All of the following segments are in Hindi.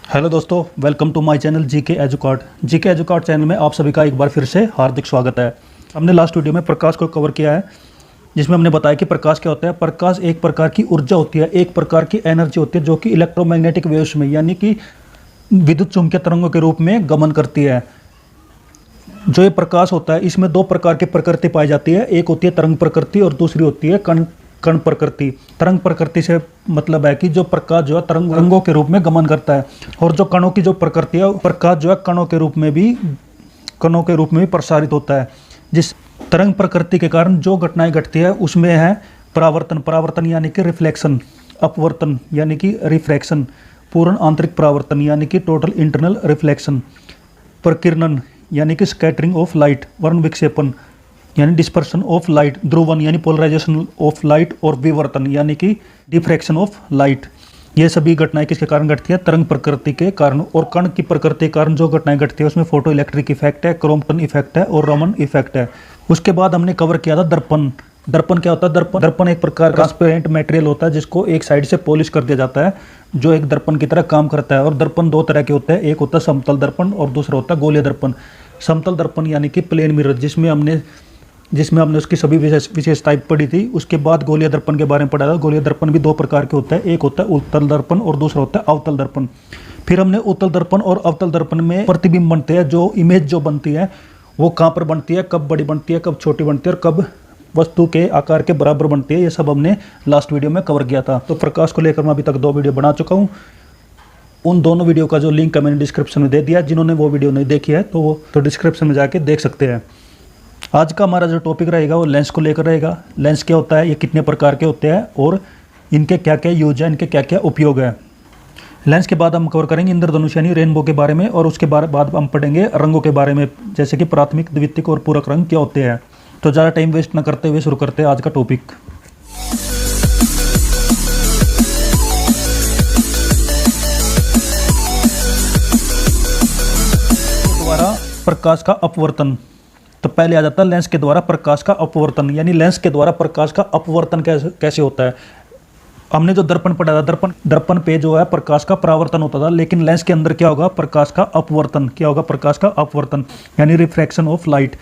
हेलो दोस्तों, welcome to my channel GK Educard channel में आप सभी का एक बार फिर से हार्दिक स्वागत है। हमने लास्ट वीडियो में प्रकाश को कवर किया है, जिसमें हमने बताया कि प्रकाश क्या होता है। प्रकाश एक प्रकार की ऊर्जा होती है, एक प्रकार की एनर्जी होती है जो कि इलेक्ट्रोमैग्नेटिक वेव्स में यानी कि विद्युत चुंबकीय तरंगों के रूप में गमन करती है। जो ये प्रकाश होता है इसमें दो प्रकार की प्रकृति पाई जाती है, एक होती है तरंग प्रकृति और दूसरी होती है कण प्रकृति। तरंग प्रकृति से मतलब है कि जो प्रकाश जो है तरंगों के रूप में गमन करता है, और जो कणों की जो प्रकृति है प्रकाश जो है कणों के रूप में भी प्रसारित होता है। जिस तरंग प्रकृति के कारण जो घटनाएं घटती है उसमें है परावर्तन यानी कि रिफ्लेक्शन, अपवर्तन यानी कि रिफ्रैक्शन, पूर्ण आंतरिक परावर्तन यानी कि टोटल इंटरनल रिफ्लेक्शन, प्रकीर्णन यानी कि स्कैटरिंग ऑफ लाइट, वर्ण विक्षेपण यानी डिस्पर्शन ऑफ लाइट, ध्रुवन यानी पोलराइजेशन ऑफ लाइट, और विवर्तन यानी कि डिफ्रैक्शन ऑफ लाइट। ये सभी घटनाएं किसके कारण घटती है? तरंग प्रकृति के कारण। और कण की प्रकृति के कारण जो घटनाएं घटती है उसमें फोटो इलेक्ट्रिक इफेक्ट है, क्रॉम्पटन इफेक्ट है और रमन इफेक्ट है। उसके बाद हमने कवर किया था दर्पण। दर्पण क्या होता है? दर्पण एक प्रकार का ट्रांसपेरेंट मटेरियल होता है जिसको एक साइड से पॉलिश कर दिया जाता है, जो एक दर्पण की तरह काम करता है। और दर्पण दो तरह के होते हैं, एक होता है समतल दर्पण और दूसरा होता है गोलीय दर्पण। समतल दर्पण यानी कि प्लेन मिरर, जिसमें हमने उसकी सभी विशेषताएं पढ़ी थी। उसके बाद गोलीय दर्पण के बारे में पढ़ा था। गोलीय दर्पण भी दो प्रकार के होते हैं, एक होता है उत्तल दर्पण और दूसरा होता है अवतल दर्पण। फिर हमने उत्तल दर्पण और अवतल दर्पण में प्रतिबिंब बनते हैं, जो इमेज जो बनती है वो कहाँ पर बनती है, कब बड़ी बनती है, कब छोटी बनती है और कब वस्तु के आकार के बराबर बनती है। ये सब हमने लास्ट वीडियो में कवर किया था। तो प्रकाश को लेकर मैं अभी तक 2 वीडियो बना चुका हूँ। उन दोनों वीडियो का जो लिंक है मैंने डिस्क्रिप्शन में दे दिया। जिन्होंने वो वीडियो नहीं देखी है तो डिस्क्रिप्शन में जाके देख सकते हैं। आज का हमारा जो टॉपिक रहेगा वो लेंस को लेकर रहेगा। लेंस क्या होता है, ये कितने प्रकार के होते हैं और इनके क्या क्या यूज है, इनके क्या क्या उपयोग है। लेंस के बाद हम कवर करेंगे इंद्रधनुष यानी रेनबो के बारे में, और उसके बाद हम पढ़ेंगे रंगों के बारे में, जैसे कि प्राथमिक, द्वितीयक और पूरक रंग क्या होते हैं। तो ज़्यादा टाइम वेस्ट न करते हुए शुरू करते हैं आज का टॉपिक। द्वारा प्रकाश का अपवर्तन। तो पहले आ जाता है लेंस के द्वारा प्रकाश का अपवर्तन, यानी लेंस के द्वारा प्रकाश का अपवर्तन कैसे होता है। हमने जो दर्पण पढ़ा था, दर्पण पे जो है प्रकाश का परावर्तन होता था, लेकिन लेंस के अंदर क्या होगा? प्रकाश का अपवर्तन। क्या होगा? प्रकाश का अपवर्तन यानी रिफ्रैक्शन ऑफ लाइट।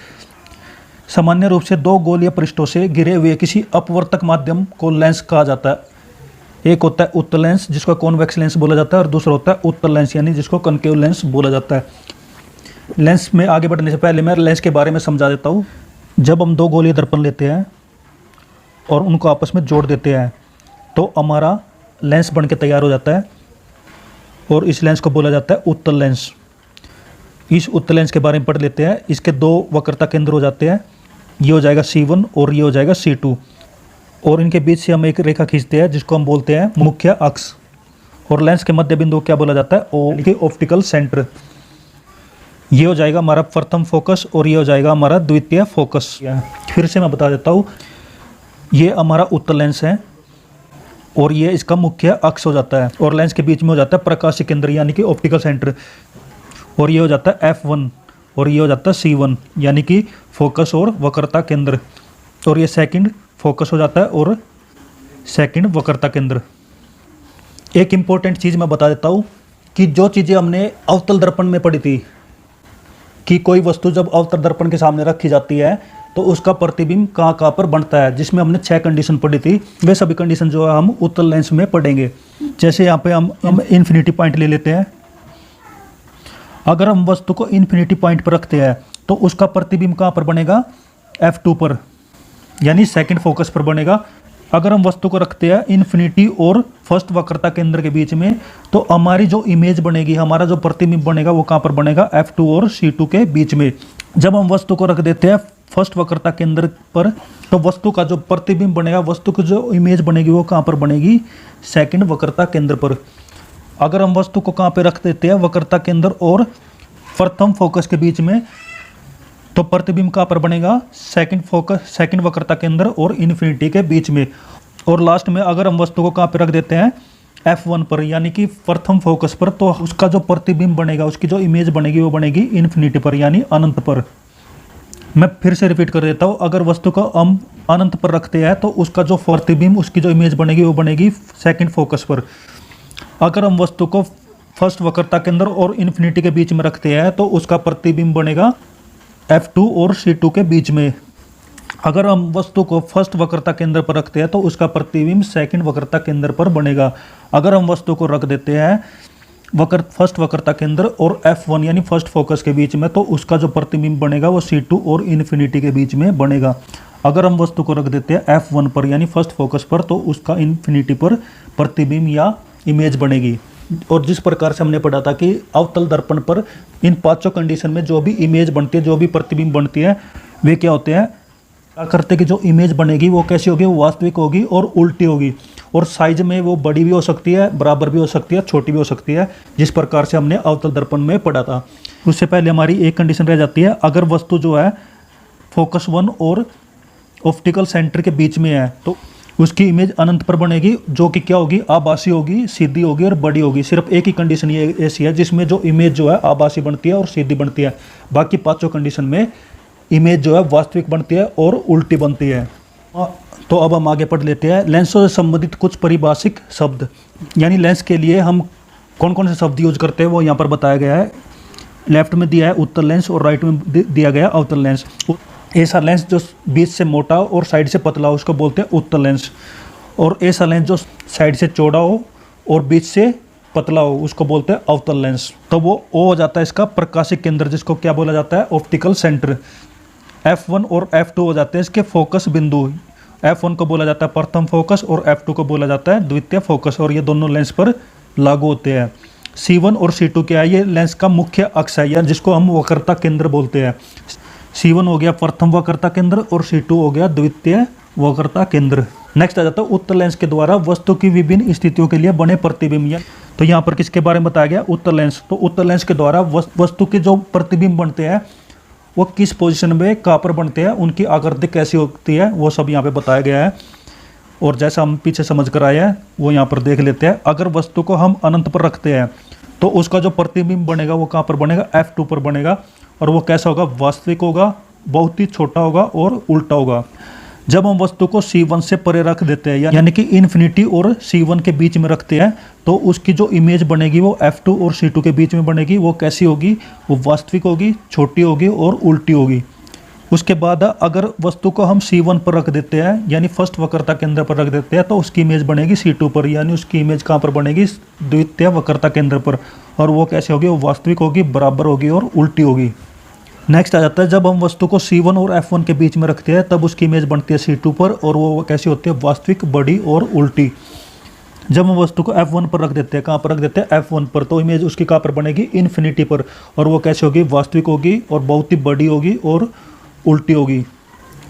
सामान्य रूप से 2 गोलीय पृष्ठों से घिरे हुए किसी अपवर्तक माध्यम को लेंस कहा जाता है। एक होता है उत्तल लेंस जिसको कॉन्वेक्स लेंस बोला जाता है, और दूसरा होता है उत्तल लेंस यानी जिसको कनकेव लेंस बोला जाता है। लेंस में आगे बढ़ने से पहले मैं लेंस के बारे में समझा देता हूँ। जब हम 2 गोलीय दर्पण लेते हैं और उनको आपस में जोड़ देते हैं तो हमारा लेंस बन के तैयार हो जाता है, और इस लेंस को बोला जाता है उत्तल लेंस। इस उत्तल लेंस के बारे में पढ़ लेते हैं। इसके 2 वक्रता केंद्र हो जाते हैं, ये हो जाएगा C1 और ये हो जाएगा C2, और इनके बीच से हम एक रेखा खींचते हैं जिसको हम बोलते हैं मुख्य अक्ष। और लेंस के मध्य बिंदु क्या बोला जाता है? O optical centre. ये हो जाएगा हमारा प्रथम फोकस और ये हो जाएगा हमारा द्वितीय फोकस। फिर से मैं बता देता हूँ, ये हमारा उत्तल लेंस है और ये इसका मुख्य अक्ष हो जाता है, और लेंस के बीच में हो जाता है प्रकाशीय केंद्र यानी कि ऑप्टिकल सेंटर, और ये हो जाता है F1 और ये हो जाता है C1 यानी कि फोकस और वक्रता केंद्र, और ये सेकंड फोकस हो जाता है और सेकंड वक्रता केंद्र। एक इम्पोर्टेंट चीज़ मैं बता देता हूँ कि जो चीज़ें हमने अवतल दर्पण में पढ़ी थी कि कोई वस्तु जब अवतल दर्पण के सामने रखी जाती है तो उसका प्रतिबिंब कहाँ पर बनता है, जिसमें हमने 6 कंडीशन पढ़ी थी। वे सभी कंडीशन जो है हम उत्तल लेंस में पढ़ेंगे। जैसे यहाँ पे हम इन्फिनिटी पॉइंट ले लेते हैं। अगर हम वस्तु को इन्फिनिटी पॉइंट पर रखते हैं तो उसका प्रतिबिंब कहाँ पर बनेगा? F2 पर, यानी सेकंड फोकस पर बनेगा। अगर हम वस्तु को रखते हैं इन्फिनिटी और फर्स्ट वक्रता केंद्र के बीच में, तो हमारी जो इमेज बनेगी, हमारा जो प्रतिबिंब बनेगा वो कहाँ पर बनेगा? F2 और C2 के बीच में। जब हम वस्तु को रख देते हैं फर्स्ट वक्रता केंद्र पर, तो वस्तु का जो प्रतिबिंब बनेगा, वस्तु की जो इमेज बनेगी वो कहाँ पर बनेगी? सेकंड वक्रता केंद्र पर। अगर हम वस्तु को कहाँ पे रख देते हैं? वक्रता केंद्र और प्रथम फोकस के बीच में, तो प्रतिबिंब कहाँ पर बनेगा? सेकंड वक्रता केंद्र और इन्फिनिटी के बीच में। और लास्ट में अगर हम वस्तु को कहाँ पे रख देते हैं? F1 पर, यानी कि प्रथम फोकस पर, तो उसका जो प्रतिबिंब बनेगा, उसकी जो इमेज बनेगी वो बनेगी इन्फिनिटी पर यानी अनंत पर। मैं फिर से रिपीट कर देता हूँ, अगर वस्तु को हम अनंत पर रखते हैं तो उसका जो प्रतिबिंब, उसकी जो इमेज बनेगी वो बनेगी सेकंड फोकस पर। अगर हम वस्तु को फर्स्ट वक्रता केंद्र और इन्फिनिटी के बीच में रखते हैं तो उसका प्रतिबिंब बनेगा F2 और C2 के बीच में। अगर हम वस्तु को फर्स्ट वक्रता केंद्र पर रखते हैं तो उसका प्रतिबिंब सेकंड वक्रता केंद्र पर बनेगा। अगर हम वस्तु को रख देते हैं फर्स्ट वक्रता केंद्र और F1 यानी फर्स्ट फोकस के बीच में तो उसका जो प्रतिबिंब बनेगा वो C2 और इन्फिनिटी के बीच में बनेगा। अगर हम वस्तु को रख देते हैं F1 पर यानी फर्स्ट फोकस पर तो उसका इन्फिनिटी पर प्रतिबिंब या इमेज बनेगी। और जिस प्रकार से हमने पढ़ा था कि अवतल दर्पण पर इन पांचों कंडीशन में जो भी इमेज बनती है, जो भी प्रतिबिंब बनती है, वे क्या होते हैं, क्या करते कि जो इमेज बनेगी वो कैसी होगी, वो वास्तविक होगी और उल्टी होगी। और साइज में वो बड़ी भी हो सकती है, बराबर भी हो सकती है, छोटी भी हो सकती है, जिस प्रकार से हमने अवतल दर्पण में पढ़ा था। उससे पहले हमारी एक कंडीशन रह जाती है, अगर वस्तु जो है फोकस 1 और ऑप्टिकल सेंटर के बीच में है तो उसकी इमेज अनंत पर बनेगी, जो कि क्या होगी, आभासी होगी, सीधी होगी और बड़ी होगी। सिर्फ एक ही कंडीशन ये ऐसी है जिसमें जो इमेज जो है आभासी बनती है और सीधी बनती है। बाकी पांचों कंडीशन में इमेज जो है वास्तविक बनती है और उल्टी बनती है। तो अब हम आगे पढ़ लेते हैं लेंसों से संबंधित कुछ परिभाषिक शब्द, यानी लेंस के लिए हम कौन कौन से शब्द यूज करते हैं वो यहाँ पर बताया गया है। लेफ्ट में दिया है उत्तल लेंस और राइट में दिया गया अवतल लेंस। ऐसा लेंस जो बीच से मोटा और साइड से पतला हो उसको बोलते हैं उत्तल लेंस, और ऐसा लेंस जो साइड से चौड़ा हो और बीच से पतला हो उसको बोलते हैं अवतल लेंस। तो वो ओ हो जाता है इसका प्रकाशिक केंद्र, जिसको क्या बोला जाता है, ऑप्टिकल सेंटर। F1 और F2 हो जाते हैं इसके फोकस बिंदु। F1 को बोला जाता है प्रथम फोकस और F2 को बोला जाता है द्वितीय फोकस, और ये दोनों लेंस पर लागू होते हैं। C1 और C2 क्या है, ये लेंस का मुख्य अक्ष है, या जिसको हम वक्रता केंद्र बोलते हैं। C1 हो गया प्रथम वक्रता केंद्र और C2 हो गया द्वितीय वक्रता केंद्र। नेक्स्ट आ जाता है उत्तल लेंस के द्वारा वस्तु की विभिन्न स्थितियों के लिए बने प्रतिबिंब। तो यहाँ पर किसके बारे में बताया गया, उत्तल लेंस। तो उत्तल लेंस के द्वारा वस्तु के जो प्रतिबिंब बनते हैं वो किस पोजीशन में कहाँ पर बनते हैं, उनकी आकृति कैसी होती है, वो सब यहाँ पे बताया गया है। और जैसा हम पीछे समझ कर आए हैं वो यहाँ पर देख लेते हैं। अगर वस्तु को हम अनंत पर रखते हैं तो उसका जो प्रतिबिंब बनेगा वो कहाँ पर बनेगा, F2 पर बनेगा, और वो कैसा होगा, वास्तविक होगा, बहुत ही छोटा होगा और उल्टा होगा। जब हम वस्तु को C1 से परे रख देते हैं यानी कि इन्फिनिटी और C1 के बीच में रखते हैं तो उसकी जो इमेज बनेगी वो F2 और C2 के बीच में बनेगी। वो कैसी होगी, वो वास्तविक होगी, छोटी होगी और उल्टी होगी। उसके बाद अगर वस्तु को हम C1 पर रख देते हैं यानी फर्स्ट वक्रता केंद्र पर रख देते हैं तो उसकी इमेज बनेगी C2 पर, यानी उसकी इमेज कहाँ पर बनेगी, द्वितीय वक्रता केंद्र पर, और वो कैसे होगी, वो वास्तविक होगी, बराबर होगी और उल्टी होगी। नेक्स्ट आ जाता है जब हम वस्तु को C1 और F1 के बीच में रखते हैं तब उसकी इमेज बनती है C2 पर, और वो कैसी होती है, वास्तविक, बड़ी और उल्टी। जब हम वस्तु को F1 पर रख देते हैं, कहाँ पर रख देते हैं, F1 पर, तो इमेज उसकी कहाँ पर बनेगी, इन्फिनिटी पर, और वो कैसी होगी, वास्तविक होगी और बहुत ही बड़ी होगी और उल्टी होगी।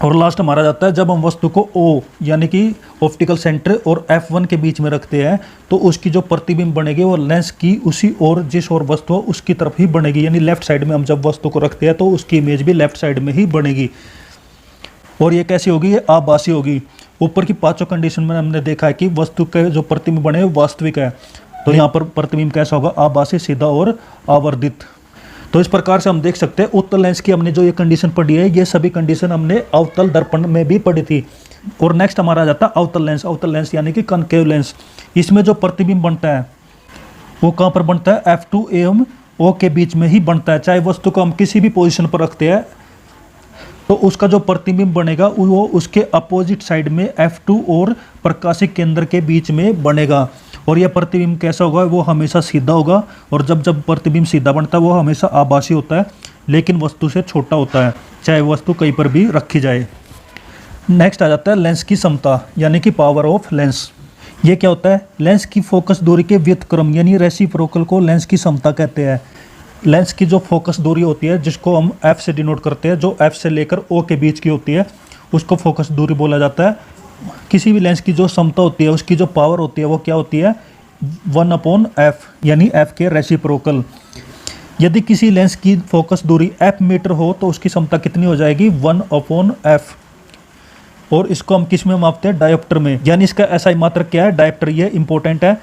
और लास्ट हमारा जाता है जब हम वस्तु को O यानी कि ऑप्टिकल सेंटर और F1 के बीच में रखते हैं तो उसकी जो प्रतिबिंब बनेगी वो लेंस की उसी ओर, जिस ओर वस्तु हो उसकी तरफ ही बनेगी, यानी लेफ्ट साइड में हम जब वस्तु को रखते हैं तो उसकी इमेज भी लेफ्ट साइड में ही बनेगी। और ये कैसी होगी, ये आभासी होगी। ऊपर की पांचों कंडीशन में हमने देखा है कि वस्तु के जो प्रतिबिंब बने वो वास्तविक है, तो यहाँ पर प्रतिबिंब कैसा होगा, आभासी, सीधा और आवर्धित। तो इस प्रकार से हम देख सकते हैं उत्तल लेंस की हमने जो ये कंडीशन पढ़ी है ये सभी कंडीशन हमने अवतल दर्पण में भी पढ़ी थी। और नेक्स्ट हमारा आ जाता है अवतल लेंस। अवतल लेंस यानी कि कनकेव लेंस। इसमें जो प्रतिबिंब बनता है वो कहाँ पर बनता है, F2 एवं O के बीच में ही बनता है। चाहे वस्तु को हम किसी भी पोजीशन पर रखते हैं तो उसका जो प्रतिबिंब बनेगा वो उसके अपोजिट साइड में F2 और प्रकाशिक केंद्र के बीच में बनेगा। और यह प्रतिबिंब कैसा होगा, वो हमेशा सीधा होगा, और जब जब प्रतिबिंब सीधा बनता है वो हमेशा आभासी होता है, लेकिन वस्तु से छोटा होता है, चाहे वस्तु कहीं पर भी रखी जाए। नेक्स्ट आ जाता है लेंस की समता यानी कि पावर ऑफ लेंस। ये क्या होता है, लेंस की फोकस दूरी के व्युत्क्रम यानी रेसिप्रोकल को लेंस की समता कहते हैं। लेंस की जो फोकस दूरी होती है जिसको हम F से डिनोट करते हैं, जो F से लेकर O के बीच की होती है उसको फोकस दूरी बोला जाता है। किसी भी लेंस की जो समता होती है उसकी जो पावर होती है वो क्या होती है, 1/f यानी F के रेसिप्रोकल। यदि किसी लेंस की फोकस दूरी f मीटर हो तो उसकी समता कितनी हो जाएगी, 1/f। और इसको हम किस में मापते हैं, डायोप्टर में, यानी इसका SI मात्रक क्या है, डायोप्टर। ये इंपॉर्टेंट है,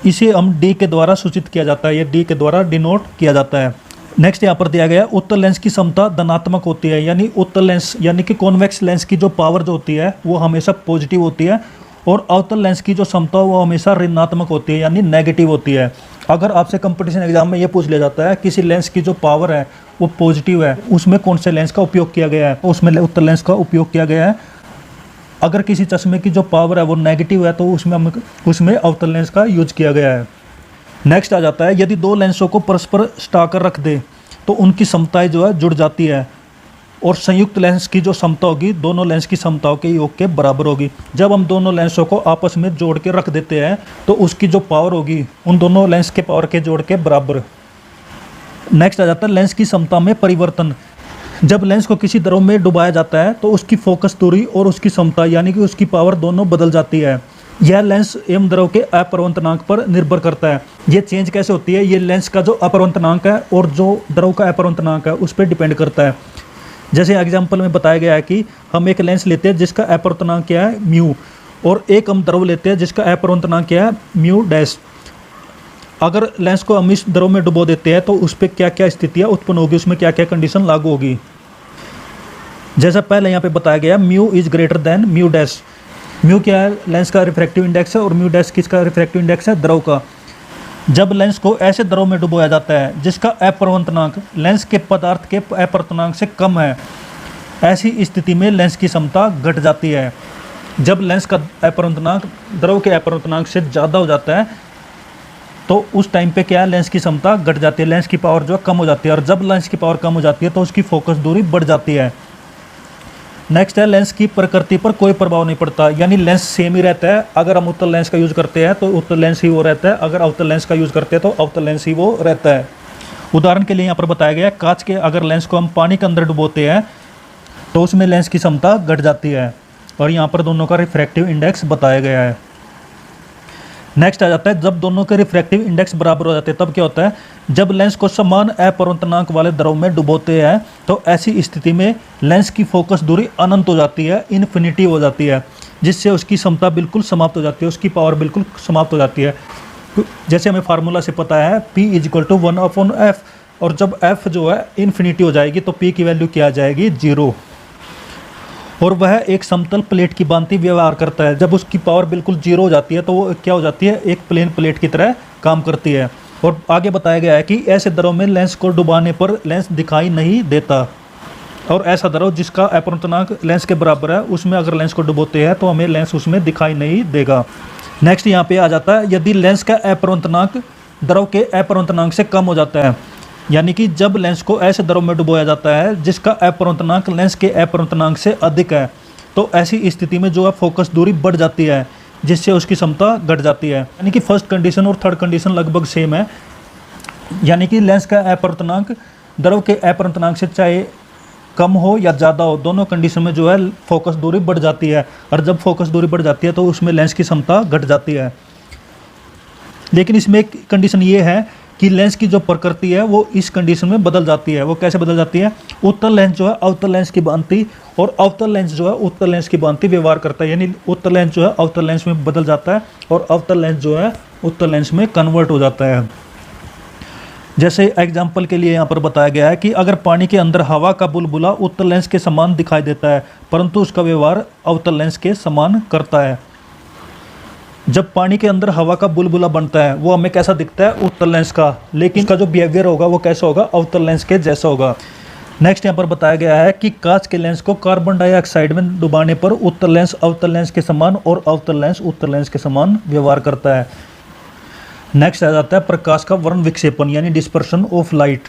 इसे हम D के द्वारा सूचित किया जाता है, ये D के द्वारा डिनोट किया जाता है। नेक्स्ट यहाँ पर दिया गया है उत्तल लेंस की समता धनात्मक होती है, यानी उत्तल लेंस यानी कि कॉन्वेक्स लेंस की जो पावर जो होती है वो हमेशा पॉजिटिव होती है, और अवतल लेंस की जो क्षमता वो हमेशा ऋणात्मक होती है, यानी नेगेटिव होती है। अगर आपसे कंपटीशन एग्जाम में ये पूछ लिया जाता है किसी लेंस की जो पावर है वो पॉजिटिव है, उसमें कौन से लेंस का उपयोग किया गया है, उसमें उत्तल लेंस का उपयोग किया गया है। अगर किसी चश्मे की जो पावर है वो नेगेटिव है तो उसमें अवतल लेंस का यूज किया गया है। नेक्स्ट आ जाता है, यदि दो लेंसों को परस्पर सटाकर रख दे तो उनकी क्षमताएं जो है जुड़ जाती है और संयुक्त लेंस की जो क्षमता होगी दोनों लेंस की क्षमताओं के योग के बराबर होगी। जब हम दोनों लेंसों को आपस में जोड़ के रख देते हैं तो उसकी जो पावर होगी उन दोनों लेंस के पावर के जोड़ के बराबर। नेक्स्ट आ जाता है लेंस की क्षमता में परिवर्तन। जब लेंस को किसी द्रव में डुबाया जाता है तो उसकी फोकस दूरी और उसकी क्षमता यानी कि उसकी पावर दोनों बदल जाती है। यह लेंस एवं द्रव के अपवर्तनांक पर निर्भर करता है। ये चेंज कैसे होती है, ये लेंस का जो अपवर्तनांक है और जो द्रव का अपवर्तनांक है उस पर डिपेंड करता है। जैसे एग्जाम्पल में बताया गया है कि हम एक लेंस लेते हैं जिसका अपवर्तनांक क्या है म्यू, और एक हम द्रव लेते हैं जिसका अपवर्तनांक क्या है म्यू डैश। अगर लेंस को हम इस द्रव में डुबो देते हैं तो उस पर क्या क्या स्थितियाँ उत्पन्न होगी, उसमें क्या क्या कंडीशन लागू होगी। जैसा पहले यहाँ पे बताया गया mu is greater than mu dash. Mu क्या है, लेंस का रिफ्रैक्टिव इंडेक्स है, और म्यू डैश किसका रिफ्रैक्टिव इंडेक्स है, द्रव का। जब लेंस को ऐसे द्रव में डुबोया जाता है जिसका अपवर्तनांक लेंस के पदार्थ के अपवर्तनांक से कम है, ऐसी स्थिति में लेंस की क्षमता घट जाती है। जब लेंस का अपवर्तनांक द्रव के अपवर्तनांक से ज़्यादा हो जाता है तो उस टाइम पे क्या है, लेंस की क्षमता घट जाती है, लेंस की पावर जो है कम हो जाती है। और जब लेंस की पावर कम हो जाती है तो उसकी फोकस दूरी बढ़ जाती है। नेक्स्ट है लेंस की प्रकृति पर कोई प्रभाव नहीं पड़ता, यानी लेंस सेम ही रहता है। अगर हम उत्तल लेंस का यूज़ करते हैं तो उत्तल लेंस ही वो रहता है, अगर अवतल लेंस का यूज़ करते हैं तो अवतल लेंस ही वो रहता है। उदाहरण के लिए यहाँ पर बताया गया है कांच के अगर लेंस को हम पानी के अंदर डुबोते हैं तो उसमें लेंस की क्षमता घट जाती है, और यहाँ पर दोनों का रिफ्रैक्टिव इंडेक्स बताया गया है। नेक्स्ट आ जाता है जब दोनों के रिफ्रैक्टिव इंडेक्स बराबर हो जाते हैं तब क्या होता है, जब लेंस को समान अपवर्तनांक वाले द्रव में डुबोते हैं तो ऐसी स्थिति में लेंस की फोकस दूरी अनंत हो जाती है, इन्फिनिटी हो जाती है, जिससे उसकी क्षमता बिल्कुल समाप्त हो जाती है, उसकी पावर बिल्कुल समाप्त हो जाती है। जैसे हमें फार्मूला से पता है P = 1/f, और जब f जो है इन्फिनिटी हो जाएगी तो P की वैल्यू क्या आ जाएगी, 0। और वह एक समतल प्लेट की भांति व्यवहार करता है। जब उसकी पावर बिल्कुल 0 हो जाती है तो वो क्या हो जाती है, एक प्लेन प्लेट की तरह काम करती है। और आगे बताया गया है कि ऐसे द्रव में लेंस को डुबाने पर लेंस दिखाई नहीं देता, और ऐसा द्रव जिसका अपवर्तनांक लेंस के बराबर है उसमें अगर लेंस को डुबोते हैं तो हमें लेंस उसमें दिखाई नहीं देगा। नेक्स्ट यहाँ पे आ जाता है यदि लेंस का अपवर्तनांक द्रव के अपवर्तनांक से कम हो जाता है, यानी कि जब लेंस को ऐसे द्रव में डुबोया जाता है जिसका अपवर्तनांक लेंस के अपवर्तनांक से अधिक है, तो ऐसी स्थिति में जो है फोकस दूरी बढ़ जाती है, जिससे उसकी क्षमता घट जाती है। यानी कि फर्स्ट कंडीशन और थर्ड कंडीशन लगभग सेम है, यानी कि लेंस का अपवर्तनांक द्रव के अपवर्तनांक से चाहे कम हो या ज़्यादा हो, दोनों कंडीशन में जो है फोकस दूरी बढ़ जाती है, और जब फोकस दूरी बढ़ जाती है तो उसमें लेंस की क्षमता घट जाती है। लेकिन इसमें एक कंडीशन ये है कि लेंस की जो प्रकृति है वो इस कंडीशन में बदल जाती है। वो कैसे बदल जाती है, उत्तल लेंस जो है अवतल लेंस की भांति और अवतल लेंस जो है उत्तल लेंस की भांति व्यवहार करता है, यानी उत्तल लेंस जो है अवतल लेंस में बदल जाता है और अवतल लेंस जो है उत्तल लेंस में कन्वर्ट हो जाता है। जैसे एग्जाम्पल के लिए यहाँ पर बताया गया है कि अगर पानी के अंदर हवा का बुलबुला उत्तल लेंस के समान दिखाई देता है परंतु उसका व्यवहार अवतल लेंस के समान करता है। जब पानी के अंदर हवा का बुलबुला बनता है वो हमें कैसा दिखता है, उत्तल लेंस का, लेकिन उसका जो बिहेवियर होगा वो कैसा होगा, अवतल लेंस के जैसा होगा। नेक्स्ट यहाँ पर बताया गया है कि कांच के लेंस को कार्बन डाइऑक्साइड में डुबाने पर उत्तल लेंस अवतल लेंस के समान और अवतल लेंस उत्तल लेंस के समान व्यवहार करता है। नेक्स्ट आ जाता है प्रकाश का वर्ण विक्षेपण यानी डिस्पर्शन ऑफ लाइट।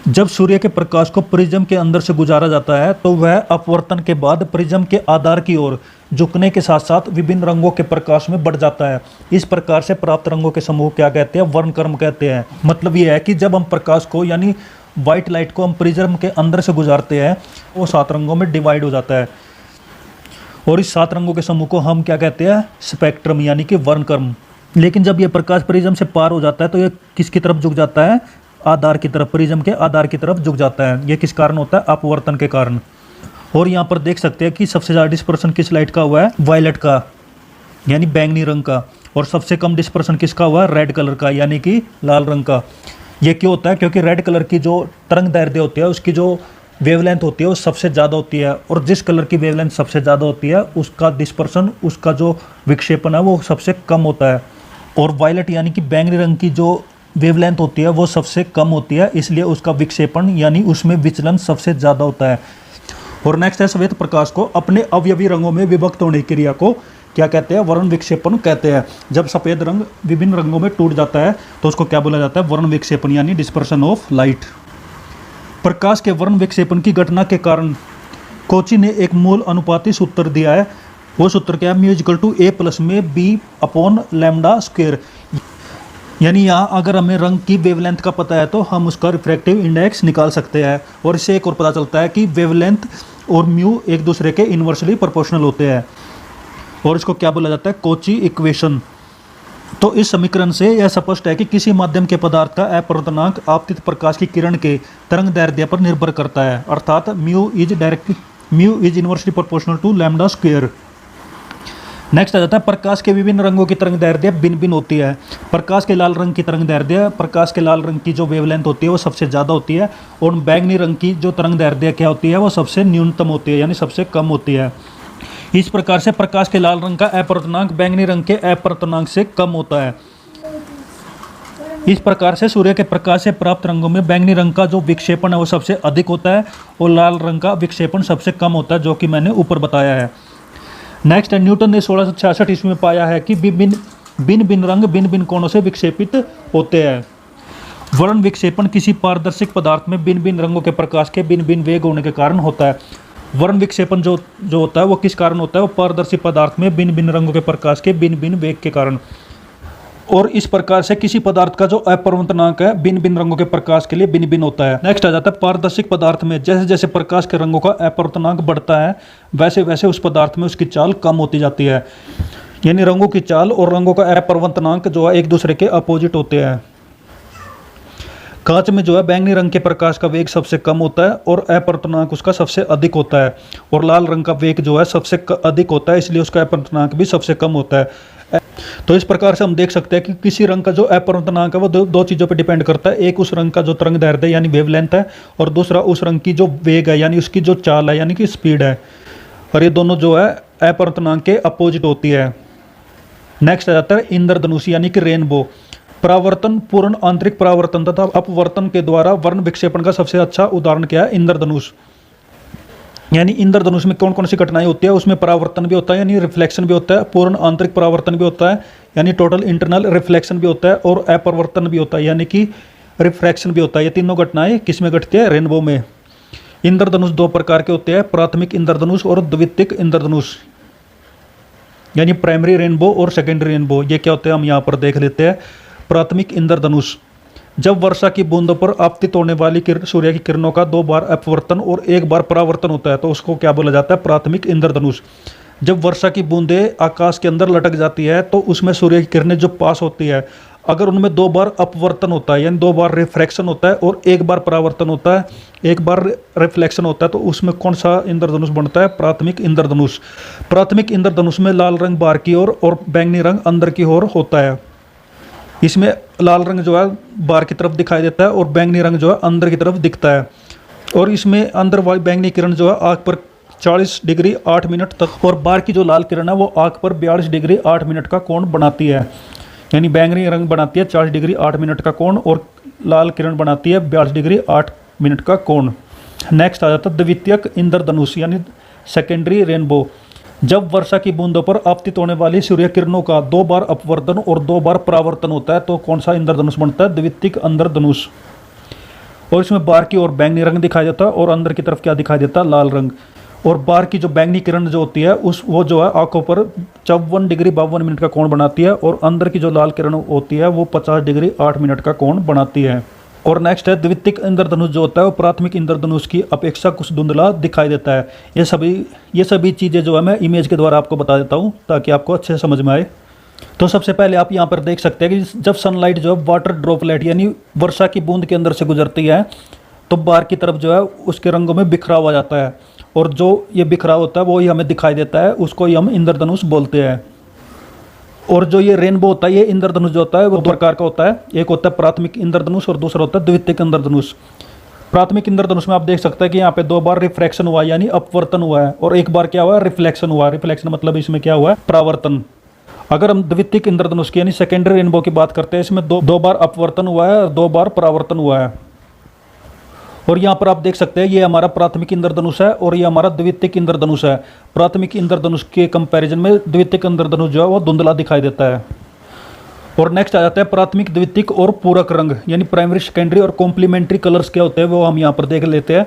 जब सूर्य के प्रकाश को प्रिज्म के अंदर से गुजारा जाता है तो वह अपवर्तन के बाद प्रिज्म के आधार की ओर झुकने के साथ साथ विभिन्न रंगों के प्रकाश में बढ़ जाता है। इस प्रकार से प्राप्त रंगों के समूह क्या कहते हैं, वर्णक्रम कहते हैं। मतलब ये है कि जब हम प्रकाश को यानी वाइट लाइट को हम प्रिज्म के अंदर से गुजारते हैं वो 7 रंगों में डिवाइड हो जाता है, और इस 7 रंगों के समूह को हम क्या कहते हैं, स्पेक्ट्रम यानी कि वर्णक्रम। लेकिन जब ये प्रकाश प्रिज्म से पार हो जाता है तो ये किसकी तरफ झुक जाता है, आधार की तरफ, प्रिज्म के आधार की तरफ झुक जाता है। ये किस कारण होता है, अपवर्तन के कारण। और यहाँ पर देख सकते हैं कि सबसे ज़्यादा डिस्पर्सन किस लाइट का हुआ है, वायलेट का यानी बैंगनी रंग का, और सबसे कम डिस्पर्सन किसका हुआ है, रेड कलर का यानी कि लाल रंग का। ये क्यों होता है, क्योंकि रेड कलर की जो तरंग दैर्ध्य होती है उसकी जो वेवलेंथ होती है वो सबसे ज़्यादा होती है, और जिस कलर की वेवलेंथ सबसे ज़्यादा होती है उसका डिस्पर्सन, उसका जो विक्षेपण है वो सबसे कम होता है। और वायलेट यानी कि बैंगनी रंग की जो वेवलेंथ होती है वो सबसे कम होती है, इसलिए उसका विक्षेपण यानी उसमें विचलन सबसे ज़्यादा होता है। और नेक्स्ट है श्वेत प्रकाश को अपने अवयवी रंगों में विभक्त होने की क्रिया को क्या कहते हैं? वर्ण विक्षेपण कहते हैं। जब सफ़ेद रंग विभिन्न रंगों में टूट जाता है तो उसको क्या बोला जाता है? वर्ण विक्षेपण यानी डिस्पर्शन ऑफ लाइट। प्रकाश के वर्ण विक्षेपण की घटना के कारण कोची ने एक मूल अनुपाती सूत्र दिया है। वो सूत्र क्या है? म्यूजिकल टू ए प्लस में बी अपॉन लैम्डा स्क्वायर। यानी यहाँ अगर हमें रंग की वेवलेंथ का पता है तो हम उसका रिफ्रैक्टिव इंडेक्स निकाल सकते हैं। और इससे एक और पता चलता है कि वेवलेंथ और म्यू एक दूसरे के इन्वर्सली प्रोपोर्शनल होते हैं, और इसको क्या बोला जाता है? कोची इक्वेशन। तो इस समीकरण से यह स्पष्ट है कि किसी माध्यम के पदार्थ का अपवर्तनांक आपतित प्रकाश की किरण के तरंग दैर्ध्य पर निर्भर करता है, अर्थात mu is inversely proportional to lambda square. Next आ जाता है प्रकाश के विभिन्न रंगों की तरंग दैर्ध्य भिन्न भिन्न होती है। प्रकाश के लाल रंग की तरंग दैर्ध्य, प्रकाश के लाल रंग की जो वेवलेंथ होती है वो सबसे ज़्यादा होती है, और बैंगनी रंग की जो तरंग दैर्ध्य क्या होती है वो सबसे न्यूनतम होती है यानी सबसे कम होती है। इस प्रकार से प्रकाश के लाल रंग का अपवर्तनांक बैंगनी रंग के अपवर्तनांक से कम होता है। इस प्रकार से सूर्य के प्रकाश से प्राप्त रंगों में बैंगनी रंग का जो विक्षेपण है वो सबसे अधिक होता है, और लाल रंग का विक्षेपण सबसे कम होता है, जो कि मैंने ऊपर बताया है। नेक्स्ट है, न्यूटन ने 1666 ईस्वी में पाया है कि भिन्न भिन्न रंग भिन्न भिन्न कोणों से विक्षेपित होते हैं। वर्ण विक्षेपण किसी पारदर्शिक पदार्थ में भिन्न भिन्न रंगों के प्रकाश के भिन्न भिन्न वेग होने के कारण होता है। वर्ण विक्षेपण जो होता है वो किस कारण होता है? वो पारदर्शी पदार्थ में भिन्न भिन्न रंगों के प्रकाश के भिन्न भिन्न वेग के कारण। और इस प्रकार से किसी पदार्थ का जो अपवर्तनांक है भिन्न भिन्न रंगों के प्रकाश के लिए भिन्न भिन्न होता है। नेक्स्ट आ जाता है पारदर्शिक पदार्थ में जैसे जैसे प्रकाश के रंगों का अपवर्तनांक बढ़ता है वैसे वैसे उस पदार्थ में उसकी चाल कम होती जाती है। यानी रंगों की चाल और रंगों का अपवर्तनांक जो है एक दूसरे के अपोजिट होते हैं। कांच में जो है बैंगनी रंग के प्रकाश का वेग सबसे कम होता है और अपवर्तनांक उसका सबसे अधिक होता है, और लाल रंग का वेग जो है सबसे अधिक होता है, इसलिए उसका अपवर्तनांक भी सबसे कम होता है। तो इस प्रकार से हम देख सकते हैं कि किसी रंग का जो अपवर्तनांक है वो दो चीज़ों पर डिपेंड करता है। एक उस रंग का जो तरंग दैर्ध्य यानी वेवलेंथ है, और दूसरा उस रंग की जो वेग है यानी उसकी जो चाल है यानी कि स्पीड है, और ये दोनों जो है अपवर्तनांक के अपोजिट होती है। नेक्स्ट आ जाता है इंद्रधनुष यानी कि रेनबो। परावर्तन, पूर्ण आंतरिक परावर्तन तथा अपवर्तन के द्वारा वर्ण विक्षेपण का सबसे अच्छा उदाहरण क्या है? इंद्रधनुष। यानी इंद्रधनुष में कौन कौन सी घटनाएं होती है? उसमें परावर्तन भी होता है यानी रिफ्लेक्शन भी होता है, पूर्ण आंतरिक परावर्तन भी होता है यानी टोटल इंटरनल रिफ्लेक्शन भी होता है, और अपवर्तन भी होता है यानी कि रिफ्रैक्शन भी होता है। ये तीनों घटनाएं किस में घटती है? रेनबो में। इंद्रधनुष दो प्रकार के होते हैं, प्राथमिक इंद्रधनुष और द्वितीयक इंद्रधनुष, यानी प्राइमरी रेनबो और सेकेंडरी रेनबो। ये क्या होते हैं हम यहाँ पर देख लेते हैं। प्राथमिक इंद्रधनुष, जब वर्षा की बूंदों पर आपतित होने वाली सूर्य की किरणों का 2 बार अपवर्तन और 1 बार परावर्तन होता है तो उसको क्या बोला जाता है? प्राथमिक इंद्रधनुष। जब वर्षा की बूंदें आकाश के अंदर लटक जाती है तो उसमें सूर्य की किरणें जो पास होती है, अगर उनमें 2 बार अपवर्तन होता है यानी 2 बार रिफ्रैक्शन होता है और 1 बार परावर्तन होता है, 1 बार रिफ्लेक्शन होता है, तो उसमें कौन सा इंद्रधनुष बनता है? प्राथमिक इंद्रधनुष। प्राथमिक इंद्रधनुष में लाल रंग बाहर की ओर और बैंगनी रंग अंदर की ओर होता है। इसमें लाल रंग जो है बाहर की तरफ दिखाई देता है और बैंगनी रंग जो है अंदर की तरफ दिखता है, और इसमें अंदर वाली बैंगनी किरण जो है आँख पर 40 डिग्री 8 मिनट तक, और बाहर की जो लाल किरण है वो आँख पर 42 डिग्री 8 मिनट का कोण बनाती है। यानी बैंगनी रंग बनाती है 40 डिग्री 8 मिनट का कोण और लाल किरण बनाती है 42 डिग्री 8 मिनट का कोण। नेक्स्ट आ जाता है द्वितीयक इंद्रधनुष यानी सेकेंडरी रेनबो। जब वर्षा की बूंदों पर आपतित होने वाली सूर्य किरणों का 2 बार अपवर्तन और 2 बार परावर्तन होता है तो कौन सा इंद्रधनुष बनता है? द्वितीयक इंद्रधनुष। और इसमें बाहर की ओर बैंगनी रंग दिखाई देता है और अंदर की तरफ क्या दिखाई देता है? लाल रंग। और बाहर की जो बैंगनी किरण जो होती है वो जो है आंखों पर 54 डिग्री 52 मिनट का कोण बनाती है, और अंदर की जो लाल किरण होती है वो 50 डिग्री 8 मिनट का कोण बनाती है। और नेक्स्ट है द्वितीयक इंद्रधनुष जो होता है वो प्राथमिक इंद्रधनुष की अपेक्षा कुछ धुंधला दिखाई देता है। ये सभी चीज़ें जो है मैं इमेज के द्वारा आपको बता देता हूँ ताकि आपको अच्छे से समझ में आए। तो सबसे पहले आप यहाँ पर देख सकते हैं कि जब सनलाइट जो है वाटर ड्रॉपलेट यानी वर्षा की बूंद के अंदर से गुजरती है तो बाहर की तरफ जो है उसके रंगों में बिखराव आ जाता है, और जो ये बिखराव होता है वो ही हमें दिखाई देता है, उसको ही हम इंद्रधनुष बोलते हैं। और जो ये रेनबो होता है, ये इंद्रधनुष जो होता है वो 2 प्रकार का होता है, एक होता है प्राथमिक इंद्रधनुष और दूसरा होता है द्वितीयक इंद्रधनुष। प्राथमिक इंद्रधनुष में आप देख सकते हैं कि यहाँ पे 2 बार रिफ्रैक्शन हुआ यानी अपवर्तन हुआ है, और 1 बार क्या हुआ है, रिफ्लेक्शन हुआ। रिफ्लेक्शन मतलब इसमें क्या हुआ है, परावर्तन। अगर हम द्वितीयक इंद्रधनुष की यानी सेकेंडरी रेनबो की बात करते हैं, इसमें दो बार अपवर्तन हुआ है और 2 बार परावर्तन हुआ है। और यहाँ पर आप देख सकते हैं ये हमारा प्राथमिक इंद्रधनुष है और ये हमारा द्वितीयक इंद्रधनुष है। प्राथमिक इंद्रधनुष के कंपैरिजन में द्वितीयक इंद्रधनुष जो है वो धुंधला दिखाई देता है। और नेक्स्ट आ जाता है प्राथमिक, द्वितीयक और पूरक रंग, यानी प्राइमरी, सेकेंडरी और कॉम्प्लीमेंट्री कलर्स क्या होते हैं वो हम यहाँ पर देख लेते हैं।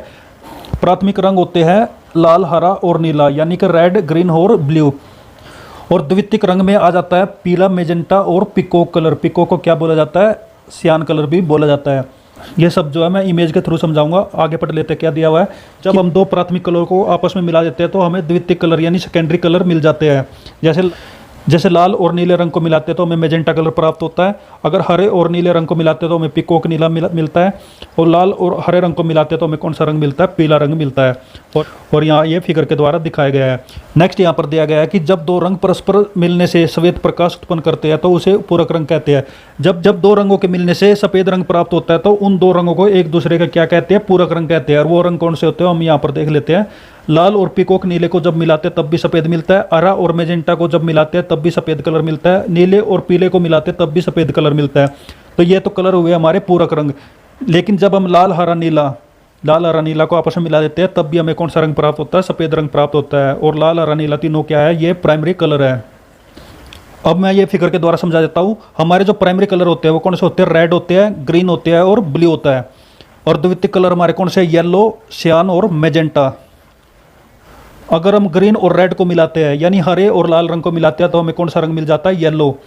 प्राथमिक रंग होते हैं लाल, हरा और नीला, यानी कि रेड, ग्रीन और ब्लू। और द्वितीयक रंग में आ जाता है पीला, मेजेंटा और पिकोक कलर। पिकोक को क्या बोला जाता है, सियान कलर भी बोला जाता है। ये सब जो है मैं इमेज के थ्रू समझाऊंगा। आगे पढ़ लेते हैं क्या दिया हुआ है। जब हम 2 प्राथमिक कलर को आपस में मिला देते हैं तो हमें द्वितीयक कलर यानी सेकेंडरी कलर मिल जाते हैं। जैसे लाल और नीले रंग को मिलाते हैं तो हमें मेजेंटा कलर प्राप्त होता है। अगर हरे और नीले रंग को मिलाते हैं तो हमें पिकोक नीला मिलता है। और लाल और हरे रंग को मिलाते हैं तो हमें कौन सा रंग मिलता है, पीला रंग मिलता है। और यहाँ ये फिगर के द्वारा दिखाया गया है। नेक्स्ट यहाँ पर दिया गया है कि जब 2 रंग परस्पर मिलने से श्वेत प्रकाश उत्पन्न करते हैं तो उसे पूरक रंग कहते हैं। जब 2 रंगों के मिलने से सफ़ेद रंग प्राप्त होता है तो उन 2 रंगों को एक दूसरे का क्या कहते हैं, पूरक रंग कहते हैं। और वो रंग कौन से होते हैं हम यहाँ पर देख लेते हैं। लाल और पिकोक नीले को जब मिलाते हैं तब भी सफ़ेद मिलता है। हरा और मेजेंटा को जब मिलाते हैं तब भी सफ़ेद कलर मिलता है। नीले और पीले को मिलाते हैं तब भी सफ़ेद कलर मिलता है। तो ये तो कलर हुए हमारे पूरक रंग। लेकिन जब हम लाल हरा नीला को आपस में मिला देते हैं तब भी हमें कौन सा रंग प्राप्त होता है, सफ़ेद रंग प्राप्त होता है। और लाल, हरा, नीला तीनों क्या है, ये प्राइमरी कलर है। अब मैं ये फिगर के द्वारा समझा देता हूँ। हमारे जो प्राइमरी कलर होते हैं वो कौन से होते हैं, रेड होते हैं, ग्रीन होते हैं और ब्लू होता है। और द्वितीयक कलर हमारे कौन से, येलो, सियान और मेजेंटा। अगर हम ग्रीन और रेड को मिलाते हैं यानी हरे और लाल रंग को मिलाते हैं तो हमें कौन सा रंग मिल जाता है, येलो।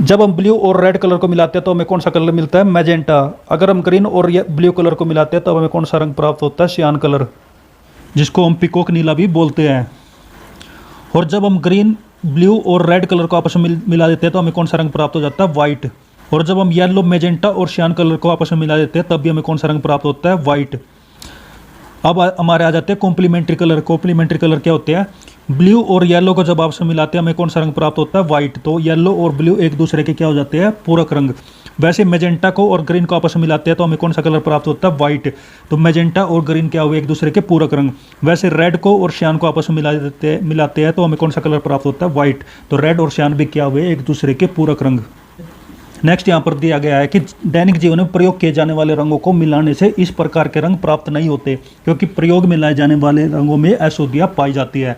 जब हम ब्लू और रेड कलर को मिलाते हैं तो हमें कौन सा कलर मिलता है, मैजेंटा। अगर हम ग्रीन और ब्लू कलर को मिलाते हैं तो हमें कौन सा रंग प्राप्त होता है, सियान कलर, जिसको हम पिकोक नीला भी बोलते हैं। और जब हम ग्रीन, ब्लू और रेड कलर को आपस में मिला देते हैं तो हमें कौन सा रंग प्राप्त हो जाता है, वाइट। और जब हम येलो, मैजेंटा और सियान कलर को आपस में मिला देते हैं तब भी हमें कौन सा रंग प्राप्त होता है, वाइट। अब हमारे आ जाते हैं कॉम्प्लीमेंट्री कलर। कॉम्प्लीमेंट्री कलर क्या होते हैं, ब्लू और येलो को जब आपस में मिलाते हैं हमें कौन सा रंग प्राप्त होता है, वाइट। तो येलो और ब्लू एक दूसरे के क्या हो जाते हैं, पूरक रंग। वैसे मेजेंटा को और ग्रीन को आपस में मिलाते हैं तो हमें कौन सा कलर प्राप्त होता है, वाइट। तो मेजेंटा और ग्रीन क्या हुए, एक दूसरे के पूरक रंग। वैसे रेड को और सियान को आपस में मिलाते हैं तो हमें कौन सा कलर प्राप्त होता है, वाइट। तो रेड और सियान भी क्या हुए, एक दूसरे के पूरक रंग। नेक्स्ट यहाँ पर दिया गया है कि दैनिक जीवन में प्रयोग किए जाने वाले रंगों को मिलाने से इस प्रकार के रंग प्राप्त नहीं होते, क्योंकि प्रयोग में लाए जाने वाले रंगों में अशुद्धियाँ पाई जाती है।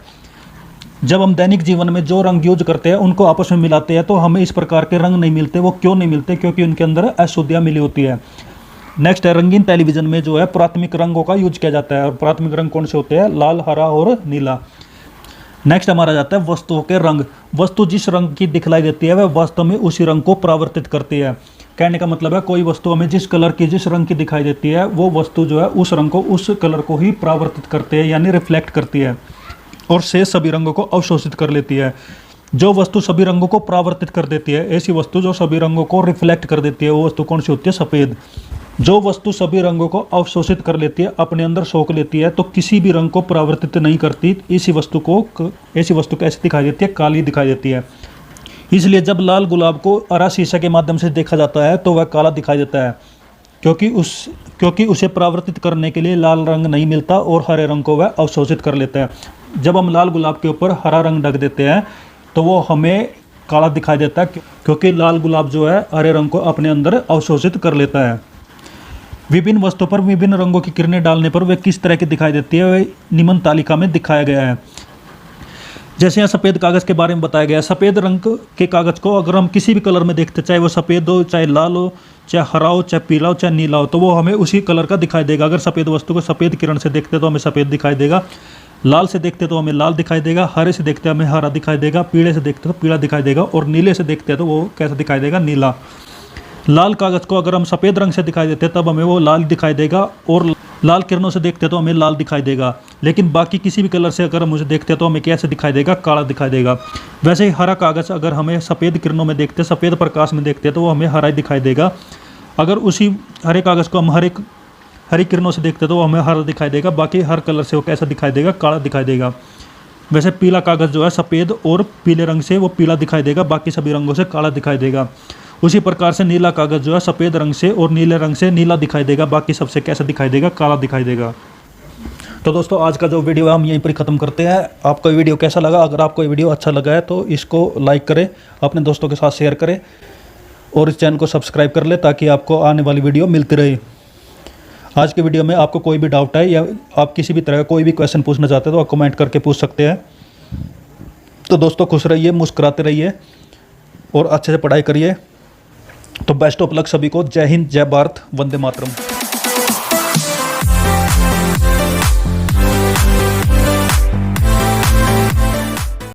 जब हम दैनिक जीवन में जो रंग यूज करते हैं उनको आपस में मिलाते हैं तो हमें इस प्रकार के रंग नहीं मिलते। वो क्यों नहीं मिलते, क्योंकि उनके अंदर अशुद्धियाँ मिली होती है। नेक्स्ट है रंगीन टेलीविजन में जो है प्राथमिक रंगों का यूज किया जाता है। और प्राथमिक रंग कौन से होते हैं, लाल, हरा और नीला। नेक्स्ट हमारा जाता है वस्तुओं के रंग। वस्तु जिस रंग की दिखलाई देती है वह वास्तव में उसी रंग को परावर्तित करती है। कहने का मतलब है कोई वस्तु हमें जिस कलर की, जिस रंग की दिखाई देती है वो वस्तु जो है उस रंग को, उस कलर को ही परावर्तित करती है यानी रिफ्लेक्ट करती है, और शेष सभी रंगों को अवशोषित कर लेती है। जो वस्तु सभी रंगों को परावर्तित कर देती है, ऐसी वस्तु जो सभी रंगों को रिफ्लेक्ट कर देती है, वो वस्तु कौन सी होती है, सफ़ेद। जो वस्तु सभी रंगों को अवशोषित कर लेती है, अपने अंदर सोख लेती है, तो किसी भी रंग को परावर्तित नहीं करती, ऐसी वस्तु कैसी दिखाई देती है, काली दिखाई देती है। इसलिए जब लाल गुलाब को अरा शीशा के माध्यम से देखा जाता है तो वह काला दिखाई देता है, क्योंकि उसे परावर्तित करने के लिए लाल रंग नहीं मिलता और हरे रंग को वह अवशोषित कर लेता है। जब हम लाल गुलाब के ऊपर हरा रंग ढक देते हैं तो वो हमें काला दिखाई देता है, क्योंकि लाल गुलाब जो है हरे रंग को अपने अंदर अवशोषित कर लेता है। विभिन्न वस्तुओं पर विभिन्न रंगों की किरणें डालने पर वे किस तरह की दिखाई देती है, वह निम्न तालिका में दिखाया गया है। जैसे यहाँ सफ़ेद कागज़ के बारे में बताया गया है। सफ़ेद रंग के कागज़ को अगर हम किसी भी कलर में देखते, चाहे वो सफ़ेद हो, चाहे लाल हो, चाहे हरा हो, चाहे पीला हो, चाहे नीला हो, तो वो हमें उसी कलर का दिखाई देगा। अगर सफ़ेद वस्तु को सफ़ेद किरण से देखते तो हमें सफ़ेद दिखाई देगा, लाल से देखते तो हमें लाल दिखाई देगा, हरे से देखते हमें हरा दिखाई देगा, पीले से देखते तो पीला दिखाई देगा, और नीले से देखते तो वो कैसा दिखाई देगा, नीला। लाल कागज़ को अगर हम सफ़ेद रंग से दिखाई देते हैं तब हमें वो लाल दिखाई देगा, और लाल किरणों से देखते हैं तो हमें लाल दिखाई देगा। लेकिन बाकी किसी भी कलर से अगर हम उसे देखते हैं तो हमें कैसे दिखाई देगा, काला दिखाई देगा। वैसे ही हरा कागज़ अगर हमें सफ़ेद किरणों में देखते हैं, सफ़ेद प्रकाश में देखते हैं तो वो हमें हरा दिखाई देगा। अगर उसी हरे कागज़ को हम हरी किरणों से देखते हैं तो वो हमें हरा दिखाई देगा। बाकी हर कलर से वो कैसा दिखाई देगा, काला दिखाई देगा। वैसे पीला कागज़ जो है सफ़ेद और पीले रंग से वो पीला दिखाई देगा, बाकी सभी रंगों से काला दिखाई देगा। उसी प्रकार से नीला कागज़ जो है सफ़ेद रंग से और नीले रंग से नीला दिखाई देगा, बाकी सबसे कैसा दिखाई देगा, काला दिखाई देगा। तो दोस्तों आज का जो वीडियो है हम यहीं पर ख़त्म करते हैं। आपको वीडियो कैसा लगा? अगर आपको वीडियो अच्छा लगा है तो इसको लाइक करें, अपने दोस्तों के साथ शेयर करें और इस चैनल को सब्सक्राइब कर ले ताकि आपको आने वाली वीडियो मिलती रहे। आज के वीडियो में आपको कोई भी डाउट है या आप किसी भी तरह का कोई भी क्वेश्चन पूछना चाहते हैं तो आप कमेंट करके पूछ सकते हैं। तो दोस्तों खुश रहिए, मुस्कुराते रहिए और अच्छे से पढ़ाई करिए। तो बेस्ट ऑफ लक सभी को। जय हिंद, जय भारत, वंदे मातरम।